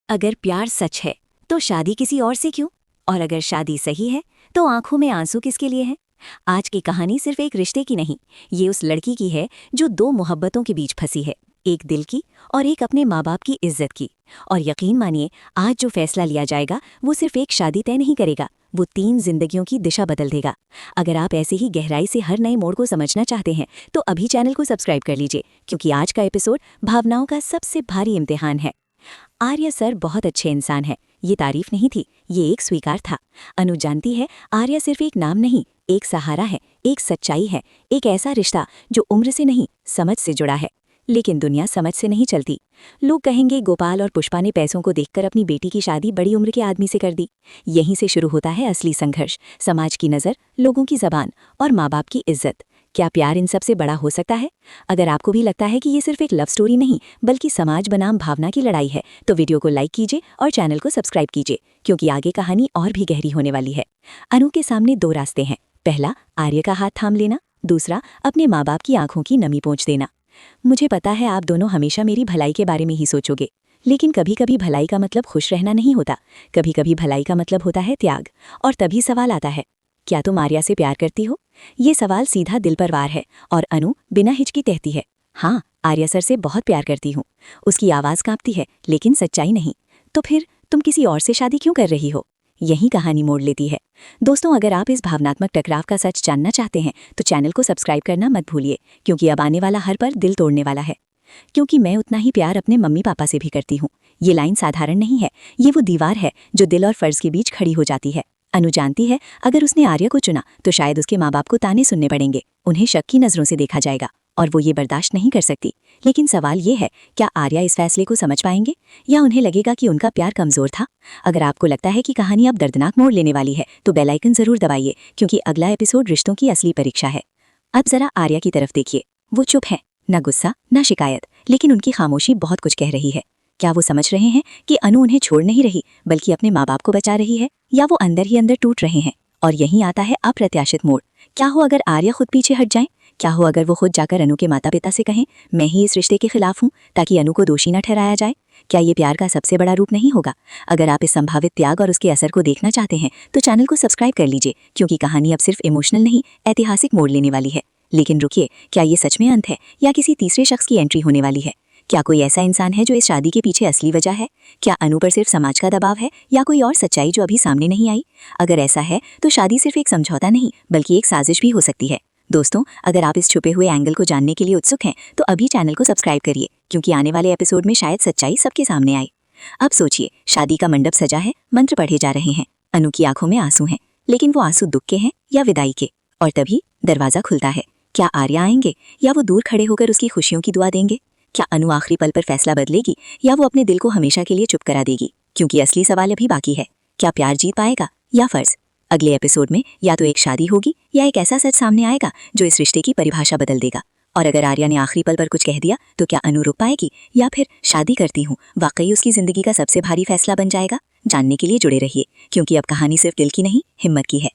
अगर प्यार सच है तो शादी किसी और से क्यों? और अगर शादी सही है तो आंखों में आंसू किसके लिए हैं? आज की कहानी सिर्फ एक रिश्ते की नहीं, ये उस लड़की की है जो दो मोहब्बतों के बीच फंसी है, एक दिल की और एक अपने माँ बाप की इज्जत की। और यकीन मानिए, आज जो फैसला लिया जाएगा वो सिर्फ एक शादी तय नहीं करेगा, वो 3 जिंदगियों की दिशा बदल देगा। अगर आप ऐसे ही गहराई से हर नए मोड़ को समझना चाहते हैं तो अभी चैनल को सब्सक्राइब कर लीजिए, क्योंकि आज का एपिसोड भावनाओं का सबसे भारी इम्तिहान है। आर्या सर बहुत अच्छे इंसान है, ये तारीफ नहीं थी, ये एक स्वीकार था। अनु जानती है, आर्या सिर्फ एक नाम नहीं, एक सहारा है, एक सच्चाई है, एक ऐसा रिश्ता जो उम्र से नहीं समझ से जुड़ा है। लेकिन दुनिया समझ से नहीं चलती। लोग कहेंगे गोपाल और पुष्पा ने पैसों को देखकर अपनी बेटी की शादी बड़ी उम्र के आदमी से कर दी। यहीं से शुरू होता है असली संघर्ष, समाज की नज़र, लोगों की जबान और माँ बाप की इज्जत। क्या प्यार इन सबसे बड़ा हो सकता है? अगर आपको भी लगता है कि ये सिर्फ एक लव स्टोरी नहीं बल्कि समाज बनाम भावना की लड़ाई है तो वीडियो को लाइक कीजिए और चैनल को सब्सक्राइब कीजिए, क्योंकि आगे कहानी और भी गहरी होने वाली है। अनु के सामने 2 रास्ते हैं, पहला आर्य का हाथ थाम लेना, दूसरा अपने माँ बाप की आंखों की नमी पोंछ देना। मुझे पता है आप दोनों हमेशा मेरी भलाई के बारे में ही सोचोगे, लेकिन कभी कभी भलाई का मतलब खुश रहना नहीं होता, कभी कभी भलाई का मतलब होता है त्याग। और तभी सवाल आता है, क्या तुम आर्या से प्यार करती हो? ये सवाल सीधा दिल पर वार है और अनु बिना हिचकी कहती है, हाँ, आर्या सर से बहुत प्यार करती हूँ। उसकी आवाज़ कांपती है, लेकिन सच्चाई नहीं। तो फिर तुम किसी और से शादी क्यों कर रही हो? यही कहानी मोड़ लेती है। दोस्तों, अगर आप इस भावनात्मक टकराव का सच जानना चाहते हैं तो चैनल को सब्सक्राइब करना मत भूलिए, क्योंकि अब आने वाला हर पल दिल तोड़ने वाला है। क्योंकि मैं उतना ही प्यार अपने मम्मी पापा से भी करती हूँ। ये लाइन साधारण नहीं है, ये वो दीवार है जो दिल और फर्ज के बीच खड़ी हो जाती है। अनु जानती है, अगर उसने आर्या को चुना तो शायद उसके माँ बाप को ताने सुनने पड़ेंगे, उन्हें शक की नज़रों से देखा जाएगा और वो ये बर्दाश्त नहीं कर सकती। लेकिन सवाल ये है, क्या आर्या इस फैसले को समझ पाएंगे या उन्हें लगेगा कि उनका प्यार कमज़ोर था? अगर आपको लगता है कि कहानी अब दर्दनाक मोड़ लेने वाली है तो बेल आइकन ज़रूर दबाइए, क्योंकि अगला एपिसोड रिश्तों की असली परीक्षा है। अब ज़रा आर्या की तरफ देखिए, वो चुप है, न गुस्सा न शिकायत, लेकिन उनकी खामोशी बहुत कुछ कह रही है। क्या वो समझ रहे हैं कि अनु उन्हें छोड़ नहीं रही बल्कि अपने माँ बाप को बचा रही है, या वो अंदर ही अंदर टूट रहे हैं? और यहीं आता है अप्रत्याशित मोड़। क्या हो अगर आर्या खुद पीछे हट जाएं? क्या हो अगर वो खुद जाकर अनु के माता पिता से कहें, मैं ही इस रिश्ते के खिलाफ हूँ, ताकि अनु को दोषी न ठहराया जाए? क्या ये प्यार का सबसे बड़ा रूप नहीं होगा? अगर आप इस संभावित त्याग और उसके असर को देखना चाहते हैं तो चैनल को सब्सक्राइब कर लीजिए, क्योंकि कहानी अब सिर्फ इमोशनल नहीं, ऐतिहासिक मोड़ लेने वाली है। लेकिन रुकिए, क्या ये सच में अंत है या किसी तीसरे शख्स की एंट्री होने वाली है? क्या कोई ऐसा इंसान है जो इस शादी के पीछे असली वजह है? क्या अनु पर सिर्फ समाज का दबाव है या कोई और सच्चाई जो अभी सामने नहीं आई? अगर ऐसा है तो शादी सिर्फ एक समझौता नहीं बल्कि एक साजिश भी हो सकती है। दोस्तों, अगर आप इस छुपे हुए एंगल को जानने के लिए उत्सुक हैं तो अभी चैनल को सब्सक्राइब करिए, क्योंकि आने वाले एपिसोड में शायद सच्चाई सबके सामने आए। अब सोचिए, शादी का मंडप सजा है, मंत्र पढ़े जा रहे हैं, अनु की आंखों में आंसू हैं, लेकिन वो आंसू दुख के हैं या विदाई के? और तभी दरवाजा खुलता है। क्या आर्या आएंगे या वो दूर खड़े होकर उसकी खुशियों की दुआ देंगे? क्या अनु आखिरी पल पर फैसला बदलेगी या वो अपने दिल को हमेशा के लिए चुप करा देगी? क्योंकि असली सवाल अभी बाकी है, क्या प्यार जीत पाएगा या फर्ज? अगले एपिसोड में या तो एक शादी होगी या एक ऐसा सच सामने आएगा जो इस रिश्ते की परिभाषा बदल देगा। और अगर आर्या ने आखिरी पल पर कुछ कह दिया तो क्या अनु रुक पाएगी या फिर शादी करती हूँ वाकई उसकी जिंदगी का सबसे भारी फैसला बन जाएगा? जानने के लिए जुड़े रहिए, क्योंकि अब कहानी सिर्फ दिल की नहीं, हिम्मत की है।